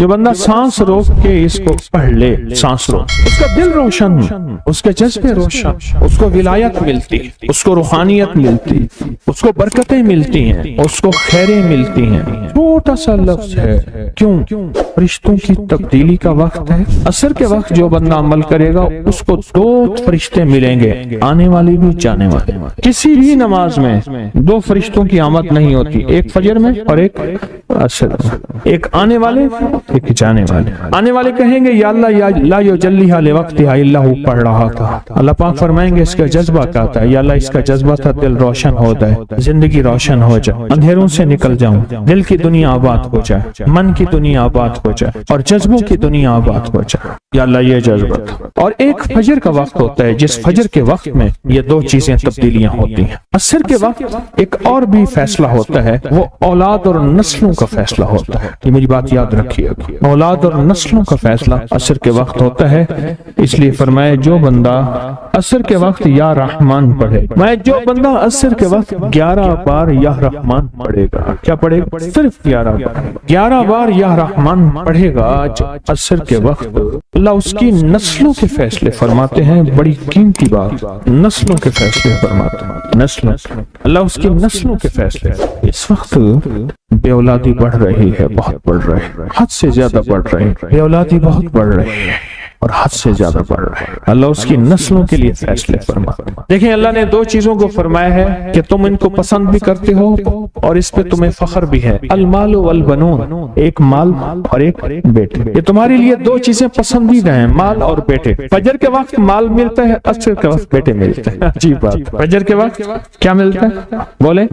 جو بندہ سانس روک کے اس کو پڑھ لے، سانس روک، اس کا دل روشن، اس کے جذبے روشن، اس کو ولایت ملتی، اس کو روحانیت ملتی، اس کو برکتیں ملتی ہیں، اس کو خیریں ملتی ہیں۔ چھوٹا سا لفظ ہے، کیوں؟ فرشتوں کی تبدیلی کا وقت ہے۔ عصر کے وقت جو بندہ عمل کرے گا اس کو 2 فرشتے ملیں گے، آنے والے بھی جانے والے۔ کسی بھی نماز میں 2 فرشتوں کی آمد نہیں ہوتی، ایک فجر میں اور ایک عصر میں، ایک آنے والے ایک جانے والے۔ آنے والے کہیں گے یا اللہ یا لا یجلیھا لوقتھا الا ہو، پڑھ رہا تھا، اللہ پاک فرمائیں گے اس کا جذبہ کیا تھا؟ یا اللہ اس کا جذبہ تھا دل روشن ہو جائے، زندگی روشن ہو جائے، اندھیروں سے نکل جاؤں، دل کی دنیا آباد ہو جائے، من کی دنیا آباد ہو جائے اور جذبوں کی دنیا آباد ہو جائے، یا اللہ یہ جذبہ تھا۔ اور ایک فجر کا وقت ہوتا ہے جس فجر کے وقت میں یہ 2 چیزیں تبدیلیاں ہوتی ہیں۔ عصر کے وقت ایک اور بھی فیصلہ ہوتا ہے، وہ اولاد اور نسلوں کا فیصلہ ہوتا ہے۔ یہ میری بات یاد رکھیے، اولاد اور نسلوں کا فیصلہ عصر کے وقت ہوتا ہے۔ اس لیے فرمایا جو بندہ عصر کے وقت یا رحمان پڑھے، میں جو بندہ عصر کے وقت 11 بار یا رحمان پڑھے گا، کیا پڑھے گا؟ صرف 11 بار یا رحمان پڑھے گا عصر کے وقت، اللہ اس کی نسلوں کے فیصلے فرماتے ہیں۔ بڑی قیمتی بات، نسلوں کے فیصلے فرماتے ہیں، نسلوں، اللہ اس کی نسلوں کے فیصلے۔ اس وقت بے اولادی بڑھ رہی ہے، بہت بڑھ رہی ہے، حد سے زیادہ بڑھ رہی ہے، بے اولادی بہت بڑھ رہی ہے اور حد سے زیادہ بڑھ رہا ہے۔ اللہ اس کی نسلوں کے لیے فیصلے فرماتا ہے۔ دیکھیں اللہ نے 2 چیزوں کو فرمایا ہے کہ تم ان کو پسند بھی کرتے ہو اور اس پہ تمہیں فخر بھی ہے، المال والبنون، ایک مال اور ایک بیٹے۔ یہ تمہارے لیے 2 چیزیں پسندیدہ ہیں، مال اور بیٹے۔ فجر کے وقت مال ملتا ہے، عصر کے وقت بیٹے ملتے ہیں۔ عجیب بات، فجر کے وقت کیا ملتا ہے بولے،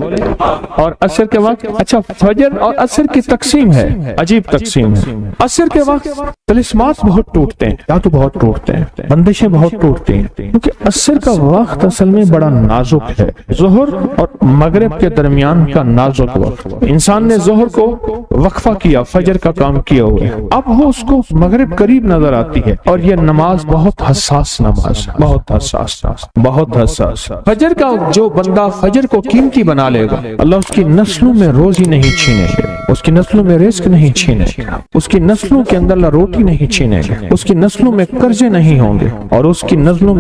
اور عصر کے وقت، اچھا فجر اور عصر کی تقسیم ہے، عجیب تقسیم ہے۔ عصر کے وقت طلسمات بہت ٹوٹتے ہیں، تو بہت ٹوٹتے ہیں، بندشیں بہت ٹوٹتی ہیں، کیونکہ عصر کا وقت اصل میں بڑا نازک ہے۔ ظہر اور مغرب کے درمیان کا نازک وقت، انسان نے ظہر کو وقفہ کیا، فجر کا کام کیا ہوا ہے، اب وہ اس کو مغرب قریب نظر آتی ہے، اور یہ نماز بہت حساس نماز، بہت حساس، بہت حساس۔ فجر کا جو بندہ فجر کو قیمتی بنا لے گا، اللہ اس کی نسلوں میں روزی نہیں چھینے گا، اس کی نسلوں میں رزق نہیں چھینے گا، اس کی نسلوں کے اندر اللہ روٹی نہیں چھینے گا، اس کی نسلوں میں قرضے نہیں ہوں گے، اور اس کی نسلوں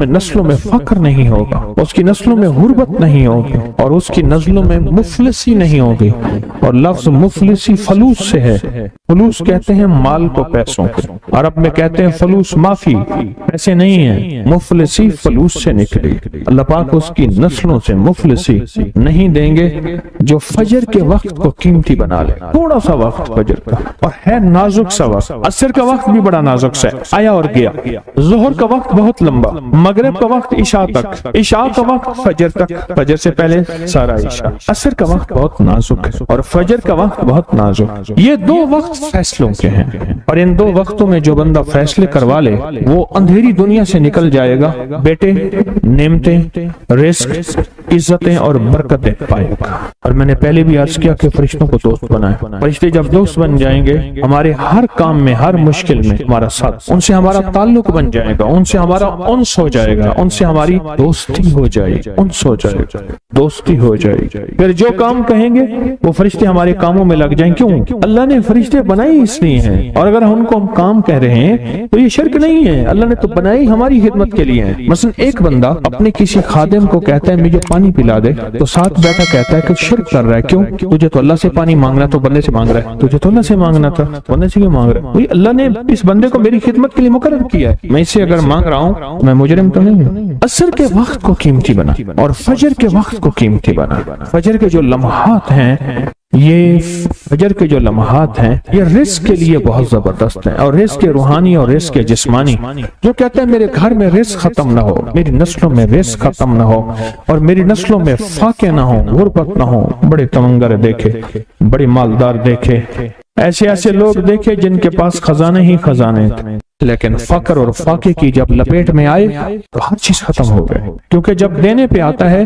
میں فقر نہیں ہوگا، اس کی نسلوں میں غربت نہیں ہوگی، اور اس کی نسلوں میں مفلسی نہیں ہوگی۔ اور لفظ مفلسی فلوس سے ہے، فلوس کہتے ہیں مال کو، پیسوں کو، عرب میں کہتے ہیں فلوس معافی، پیسے نہیں ہیں، مفلسی فلوس سے نکلی۔ اللہ پاک اس کی نسلوں سے مفلسی نہیں دیں گے جو فجر کے وقت کو قیمتی بنا لے۔ تھوڑا سا وقت فجر کا، اور ہے نازک سا وقت، عصر کا وقت بھی بڑا نازک سا ہے، آیا اور گیا۔ ظہر کا وقت بہت لمبا، مغرب کا وقت عشاء تک، عشاء کا وقت فجر تک، فجر سے پہلے سارا عشاء۔ عصر کا وقت بہت نازک ہے اور فجر کا وقت بہت نازک۔ یہ 2 وقت فیصلوں کے ہیں، اور ان 2 وقتوں میں جو بندہ فیصلے کروا لے وہ اندھیری دنیا سے نکل جائے گا، بیٹے، نعمتیں، رزق، عزتیں اور برکتیں پائے گا۔ اور میں نے پہلے بھی عرض کیا کہ فرشتوں کو دوست بنائے، فرشتے جب دوست بن جائیں گے ہمارے ہر کام میں، ہر مشکل میں ہمارا ساتھ، ان سے ہمارا تعلق بن جائے گا، ان سے ہمارا انس ہو جائے گا، ان سے ہماری دوستی ہو جائے گی، انس ہو جائے گا، دوستی ہو جائے گی۔ پھر جو کام کہیں گے وہ فرشتے ہمارے کاموں میں لگ جائیں۔ کیوں؟ اللہ نے فرشتے بنائی اس لیے ہیں، اور اگر ان کو ہم کام کہہ رہے ہیں تو یہ شرک نہیں ہے، اللہ نے تو بنائی ہماری خدمت کے لیے ہیں۔ مثلا ایک بندہ اپنے کسی خادم کو کہتا ہے مجھے پانی پلا دے، تو ساتھ بیٹھا کہتا ہے کہ شرک کر رہا ہے۔ کیوں؟ تجھے تو اللہ سے پانی مانگنا تو بندے سے مانگ رہا ہے، تجھے تو اللہ سے مانگنا تھا، بندے سے کیوں مانگ رہا ہے؟ اللہ نے اس بندے کو میری خدمت کے لیے مقرر کیا ہے، میں اس سے اگر مانگ رہا ہوں میں مجرم تو نہیں ہوں۔ عصر کے وقت کو قیمتی بنا اور فجر کے وقت کو قیمتی بنا۔ فجر کے جو لمحات ہیں، یہ فجر کے جو لمحات ہیں یہ رزق کے لیے بہت زبردست ہیں، اور رزق روحانی اور رزق جسمانی۔ جو کہتے ہیں میرے گھر میں رزق ختم نہ ہو، میری نسلوں میں رزق ختم نہ ہو، اور میری نسلوں میں فاقے نہ ہو، غربت نہ ہو، بڑے تمنگر دیکھے، بڑے مالدار دیکھے، ایسے لوگ دیکھے جن کے پاس خزانے ہی خزانے تھے، لیکن فقر اور فاقے کی جب لپیٹ میں آئے تو ہر چیز ختم ہو گئے۔ کیونکہ جب دینے پہ آتا ہے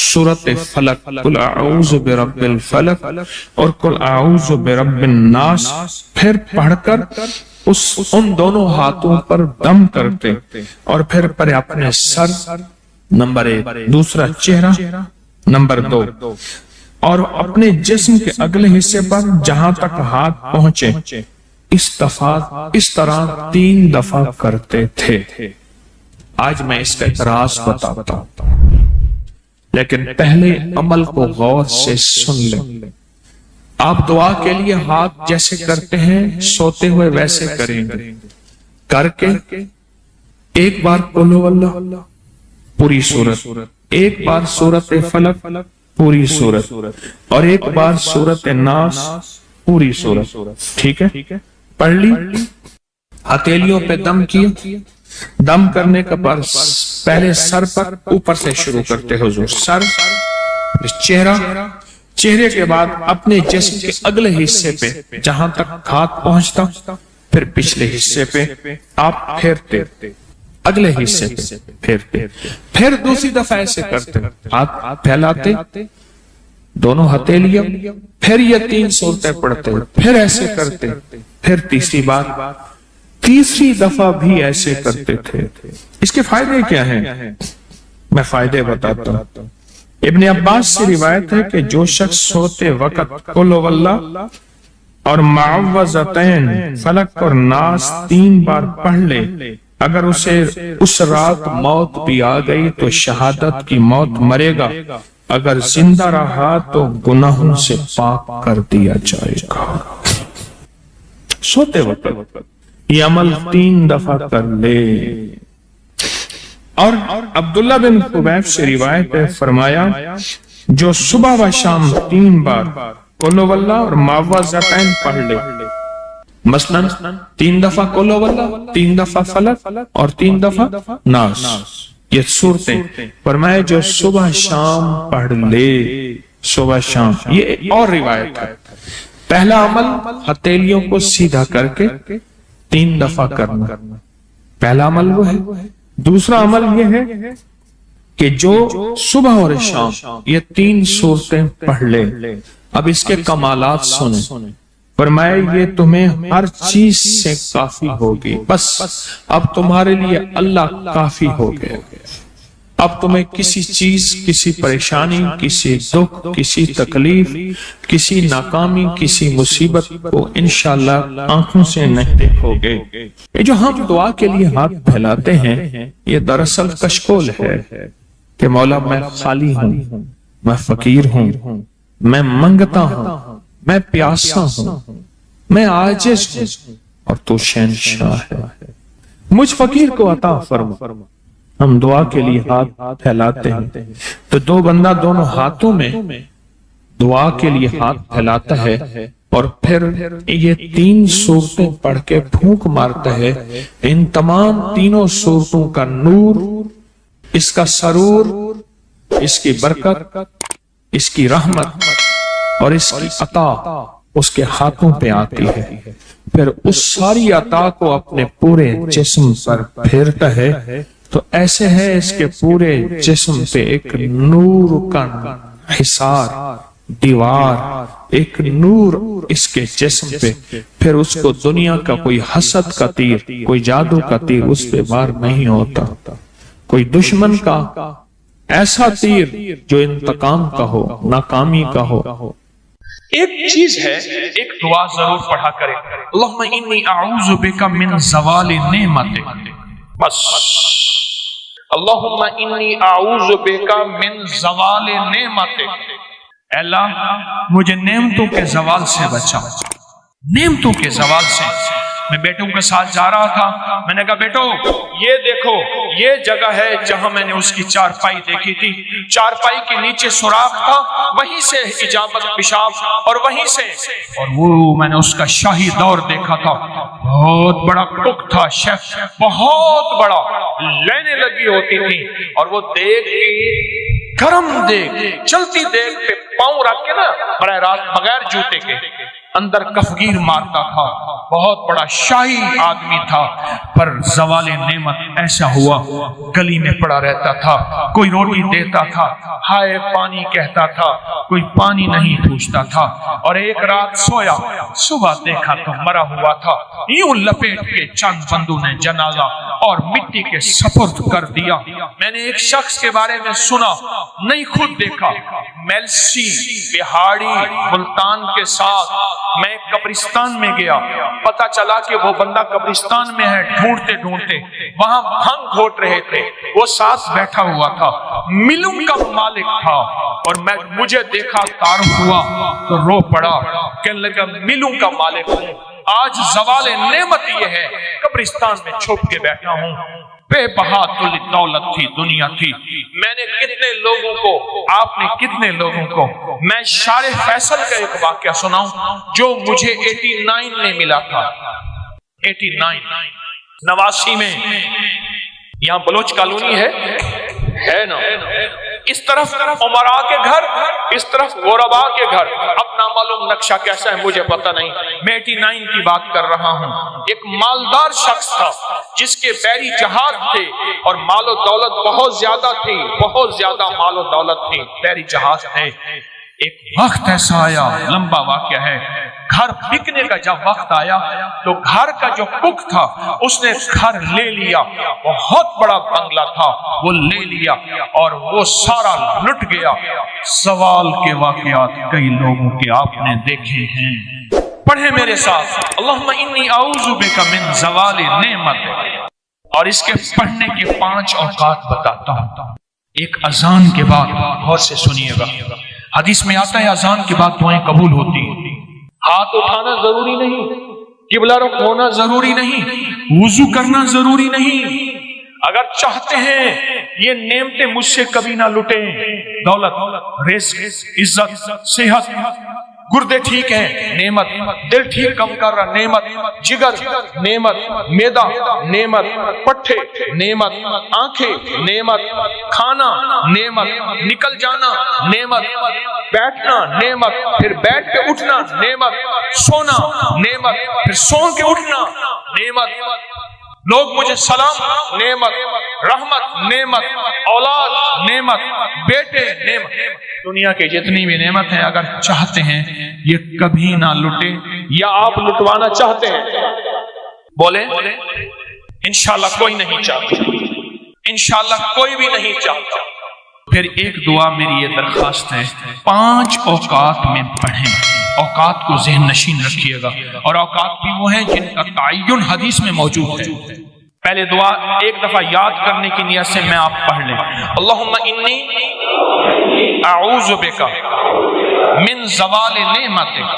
سورت فلق، قل اعوذ برب الفلق اور قل اعوذ برب الناس پھر پڑھ کر ان دونوں ہاتھوں پر دم کرتے اور پھر پر اپنے سر نمبر 1، دوسرا چہرہ نمبر 2، اور اپنے جسم کے اگلے حصے پر جہاں تک ہاتھ پہنچے اس طرح 3 دفعہ کرتے تھے۔ آج میں اس کا اعتراض بتاتا ہوں، لیکن پہلے عمل کو غور سے سن لیں۔ آپ دعا کے لیے ہاتھ جیسے کرتے ہیں سوتے ہوئے ویسے کریں گے، کر کے ایک بار قل ہو اللہ پوری سورت، ایک بار سورت فلق پوری سورت، اور ایک بار سورت ناس پوری سورت، ٹھیک ہے؟ پڑھ لی، ہتھیلیوں پہ دم کیے، دم کرنے کا پر پہلے سر پر اوپر سے شروع کرتے حضور، سر، چہرہ، چہرے کے بعد اپنے جسم کے اگلے حصے پہ جہاں تک ہاتھ پہنچتا، پھر پچھلے حصے پہ آپ پھیرتے، اگلے حصے پہ پھیرتے، پھر دوسری دفعہ ایسے کرتے، ہاتھ پھیلاتے دونوں ہتھیلیاں، پھر یہ 3 صورتیں پڑھتے، پھر ایسے کرتے، پھر تیسری بار، تیسری دفعہ بھی ایسے کرتے تھے۔ اس کے فائدے کیا ہیں؟ میں فائدے بتاتا ہوں۔ ابن عباس سے روایت ہے کہ جو شخص سوتے وقت قل ہو اللہ اور معوذتین فلق اور ناس 3 بار پڑھ لے، اگر اسے اس رات موت بھی آ گئی تو شہادت کی موت مرے گا، اگر زندہ رہا تو گناہوں سے پاک کر دیا جائے گا۔ سوتے وقت یہ عمل 3 دفعہ کر لے۔ اور عبداللہ بن خبیب سے روایت ہے، فرمایا جو صبح و شام 3 بار قل ہو اللہ اور معوذتین پڑھ لے، مثلا 3 دفعہ قل ہو اللہ، 3 دفعہ فلق اور 3 دفعہ ناس، یہ صورتیں، فرمایا جو صبح شام پڑھ لے، صبح شام۔ یہ اور روایت ہے، پہلا عمل ہتھیلیوں کو سیدھا کر کے 3 دفعہ کرنا، پہلا عمل وہ ہے۔ دوسرا عمل یہ ہے کہ جو صبح اور شام یہ 3 صورتیں پڑھ لے۔ اب اس کے کمالات سنیں، فرمایا یہ تمہیں ہر چیز سے کافی ہوگی، بس اب تمہارے لیے اللہ کافی ہو گئے، اب تمہیں کسی چیز، کسی پریشانی، کسی دکھ، کسی تکلیف، کسی ناکامی، کسی مصیبت کو انشاءاللہ آنکھوں سے نہیں دیکھو گے۔ یہ جو ہم دعا کے لیے ہاتھ پھیلاتے ہیں یہ دراصل کشکول ہے کہ مولا میں خالی ہوں، میں فقیر ہوں، میں منگتا ہوں، میں پیاسا ہوں، میں عاجز ہوں، اور تو شہنشاہ ہے، مجھ فقیر کو عطا فرما۔ ہم دعا کے لیے ہاتھ پھیلاتے ہیں تو 2 بندہ دونوں ہاتھوں میں دعا کے لیے ہاتھ پھیلاتا ہے اور پھر یہ 3 صورتیں پڑھ کے پھونک مارتا ہے۔ ان تمام 3 صورتوں کا نور، اس کا سرور، اس کی برکت، اس کی رحمت اور اس کی عطا اس کے ہاتھوں پہ آتی ہے، پھر اس ساری عطا کو اپنے پورے جسم پر پھیرتا ہے، تو ایسے ہے اس کے پورے جسم پہ ایک نور کا حصار، دیوار، ایک نور اس کے جسم پہ، پھر اس کو دنیا کا کوئی حسد کا تیر، کوئی جادو کا تیر اس پہ وار نہیں ہوتا، کوئی دشمن کا ایسا تیر جو انتقام کا ہو، ناکامی کا ہو۔ ایک چیز ہے، ایک دعا ضرور پڑھا کرے، اللہم انی اعوذ بک من زوال نعمتک، بس اللہم انی اعوذ بک من زوال نعمتک، اے اللہ مجھے نعمتوں کے زوال سے بچا، نعمتوں کے زوال سے۔ میں بیٹوں کے ساتھ جا رہا تھا، میں نے کہا بیٹو یہ دیکھو یہ جگہ ہے جہاں میں نے اس کی چارپائی دیکھی تھی، چارپائی کے نیچے سوراخ تھا، وہیں سے اجابت پیشاب، اور وہیں سے، اور وہ میں نے اس کا شاہی دور دیکھا تھا، بہت بڑا کک تھا شیف، بہت بڑا، لینے لگی ہوتی تھی، اور وہ دیکھ گرم دیکھ، چلتی دیکھ پہ پاؤں رکھ کے نا براہ راست بغیر جوتے کے اندر کفگیر مارتا تھا، بہت بڑا شاہی آدمی تھا، پر زوال نعمت ایسا ہوا گلی میں پڑا رہتا تھا، کوئی روٹی دیتا تھا، ہائے پانی کہتا تھا، کوئی پانی نہیں پوچھتا تھا، اور ایک رات سویا، صبح دیکھا تو مرا ہوا تھا، یوں لپیٹ کے چند بندوں نے جنازہ اور مٹی کے سپرد کر دیا۔ میں نے ایک شخص کے بارے میں سنا، نہیں خود دیکھا، میلسی بہاڑی ملتان کے ساتھ میں قبرستان میں گیا، پتا چلا کہ وہ بندہ قبرستان میں ہے، ڈھونڈتے ڈھونڈتے وہاں بھنگ گھوٹ رہے تھے، وہ ساتھ بیٹھا ہوا تھا، ملوں کا مالک تھا، اور مجھے دیکھا تعارف ہوا تو رو پڑا، کہنے لگا ملوں کا مالک ہوں، آج زوال نعمت یہ ہے قبرستان میں چھپ کے بیٹھا ہوں، بے بہا دولت تھی، دنیا تھی، میں نے کتنے لوگوں کو، آپ نے کتنے لوگوں کو، میں شارع فیصل کا ایک واقعہ سناؤں جو مجھے 89 میں ملا تھا، 89 میں، یہاں بلوچ کالونی ہے نا، اس طرف عمراء کے گھر، اس طرف غرباء کے گھر، اپنا معلوم نقشہ کیسا ہے مجھے پتہ نہیں، میں 89 کی بات کر رہا ہوں۔ ایک مالدار شخص تھا جس کے بحری جہاز تھے اور مال و دولت بہت زیادہ تھی، بہت زیادہ مال و دولت تھی، بحری جہاز تھے۔ ایک وقت ایسا آیا، لمبا واقعہ ہے، گھر بکنے کا جب وقت آیا تو گھر کا جو کک تھا اس نے گھر لے لیا، بہت بڑا بنگلہ تھا، وہ لے لیا اور وہ سارا لٹ گیا۔ سوال کے واقعات کئی لوگوں کے آپ نے دیکھے ہیں، پڑھیں میرے ساتھ، اللہم انی اعوذ بک من زوال نعمت، اور اس کے پڑھنے کے 5 اوقات بتاتا ہوں۔ ایک اذان کے بعد، غور سے سنیے گا، حدیث میں آتا ہے اذان کے بعد دعائیں قبول ہوتی ہیں، ہاتھ اٹھانا ضروری نہیں، قبلہ رخ ہونا ضروری نہیں، وضو کرنا ضروری نہیں، اگر چاہتے ہیں یہ نعمتیں مجھ سے کبھی نہ لٹیں، دولت، رزق، عزت، صحت، گردے ٹھیک ہیں نعمت، دل ٹھیک کم کر رہا نعمت، جگر نعمت، معدہ نعمت، پٹھے نعمت، آنکھیں نعمت، کھانا نعمت، نکل جانا نعمت، بیٹھنا نعمت، پھر بیٹھ کے اٹھنا نعمت، سونا نعمت، پھر سو کے اٹھنا نعمت، لوگ مجھے سلام نعمت، رحمت نعمت، اولاد نعمت، بیٹے نعمت، دنیا کے جتنی بھی نعمت ہیں اگر چاہتے ہیں یہ کبھی نہ لٹے، یا آپ لٹوانا چاہتے ہیں بولیں انشاءاللہ کوئی نہیں چاہتا، انشاءاللہ کوئی بھی نہیں چاہتا۔ پھر ایک دعا میری یہ درخواست ہے، 5 اوقات میں پڑھیں، اوقات کو ذہن نشین رکھیے گا، اور اوقات بھی وہ ہیں جن کا تعین حدیث میں موجود ہے۔ پہلے دعا ایک دفعہ یاد کرنے کی نیت سے میں آپ پڑھ لیں، اللہم انی اعوذ بک من زوال نعمتک،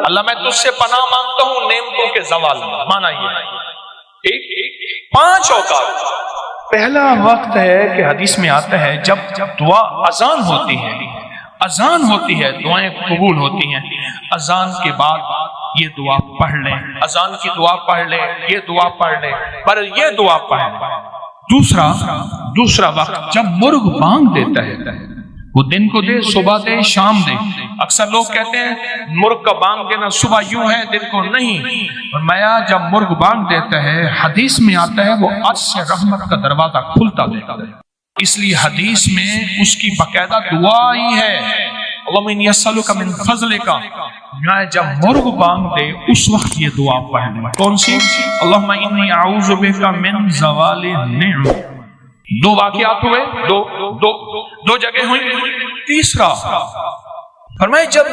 اللہ میں تجھ سے پناہ مانگتا ہوں نعمتوں کے زوال، مانا یہ 5 اوقات۔ پہلا وقت ہے کہ حدیث میں آتا ہے جب دعا اذان ہوتی ہے، اذان ہوتی ہے دعائیں قبول ہوتی ہیں، اذان کے بعد یہ دعا پڑھ لیں، اذان کی دعا پڑھ لیں، یہ دعا پڑھ لیں، پر یہ دعا پڑھ لیں۔ دوسرا وقت جب مرغ بانگ دیتا ہے، وہ دن کو دے، صبح دے، شام دے، اکثر لوگ کہتے ہیں مرغ کا بانگ دینا صبح یوں ہے دن کو نہیں، فرمایا جب مرغ بانگ دیتا ہے حدیث میں آتا ہے وہ عرش سے رحمت کا دروازہ کھلتا دیتا ہے، اس لیے حدیث میں اس کی باقاعدہ دعا ہی ہے، اللہم انی اسألک من فضلک، جب مرغ بانگ دے اس وقت یہ دعا پڑھنا۔ کون سی؟ اللہم انی اعوذ بک من زوال نعمت۔ 2 واقعات ہوئے، دو جگہ ہوئی۔ تیسرا فرمائے جب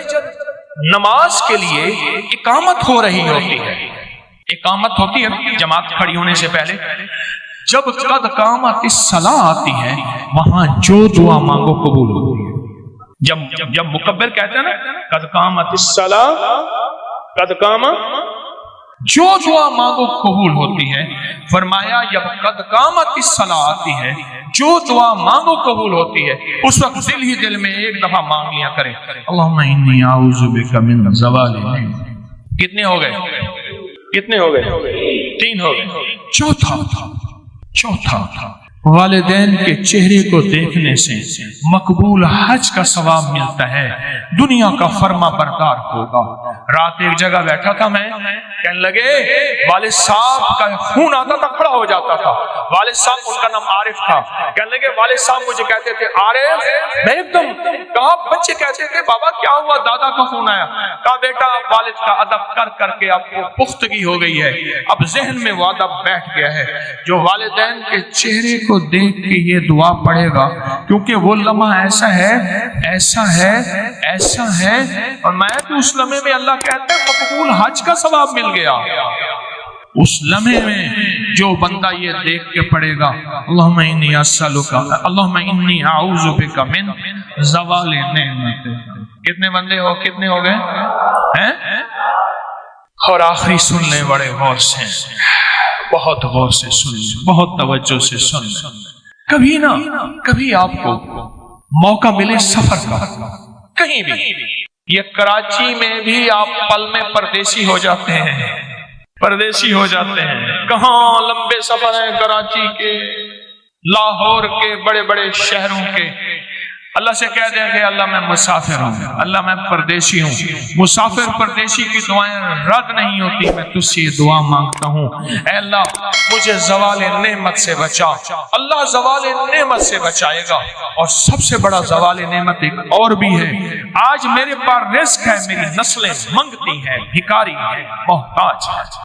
نماز کے لیے اقامت ہو رہی ہوتی ہے، اقامت ہوتی ہے جماعت کھڑی ہونے سے پہلے، جب قد قامت الصلاۃ آتی ہے وہاں جو دعا مانگو قبول ہوتی ہے۔ جب مکبر کہتے ہیں نا قد قامت الصلاۃ، قد قامت، جو دعا مانگو قبول ہوتی ہے، فرمایا جب قد قامت الصلاۃ آتی ہے جو دعا مانگو قبول ہوتی ہے اس وقت دل ہی دل میں ایک دفعہ مانگ لیا کریں، اللہم انی اعوذ بک من زوال نعمت۔ کتنے ہو گئے؟ کتنے ہو گئے؟ 3 ہو گئے۔ چوتھا والدین کے چہرے کو دیکھنے سے مقبول حج کا ثواب ملتا ہے، دنیا کا فرما بردار ہوگا۔ رات ایک جگہ بیٹھا تھا میں، کہنے لگے والد صاحب کا خون آتا تھا، کھڑا ہو جاتا تھا۔ والد صاحب، ان کا نام عارف تھا، کہنے لگے والد صاحب مجھے کہتے تھے عارف، میں ایک دم کہا، بچے کہتے تھے بابا کیا ہوا، دادا کا خون آیا، کہا بیٹا والد کا ادب کر کر کے اب وہ پختگی ہو گئی ہے، اب ذہن میں وہ ادب بیٹھ گیا ہے۔ جو والدین کے چہرے کو دیکھ کے یہ دعا پڑھے گا، کیونکہ وہ لمحہ ایسا ہے ایسا ہے ایسا ہے، اور میں بھی اس لمحے میں اللہ کہتا ہے مقبول حج کا ثواب مل گیا۔ اس لمحے میں جو بندہ یہ دیکھ کے پڑھے گا اللہم انی اسألک، اللہم انی اعوذ بک من زوال نعمتک۔ کتنے بندے ہو، کتنے ہو گئے ہیں؟ اور آخری سن لیں بڑے غور سے، بہت غور سے سن لیں، بہت توجہ سے سن لیں۔ کبھی نہ کبھی آپ کو موقع ملے سفر کا، کہیں بھی، یہ کراچی میں بھی آپ پل میں پردیسی ہو جاتے ہیں، پردیسی ہو جاتے ہیں۔ کہاں لمبے سفر ہیں کراچی کے، لاہور کے، بڑے بڑے شہروں کے۔ اللہ سے کہہ دیں کہ اللہ میں مسافر ہوں، اللہ میں پردیسی ہوں۔ مسافر پردیسی کی دعائیں رد نہیں ہوتی، میں تجھ سے یہ دعا مانگتا ہوں، اے اللہ مجھے زوال نعمت سے بچا۔ اللہ زوال نعمت سے بچائے گا، اور سب سے بڑا زوال نعمت ایک اور بھی ہے۔ آج میرے پاس رزق ہے، میری نسلیں منگتی ہیں، بھکاری ہیں، محتاج ہیں۔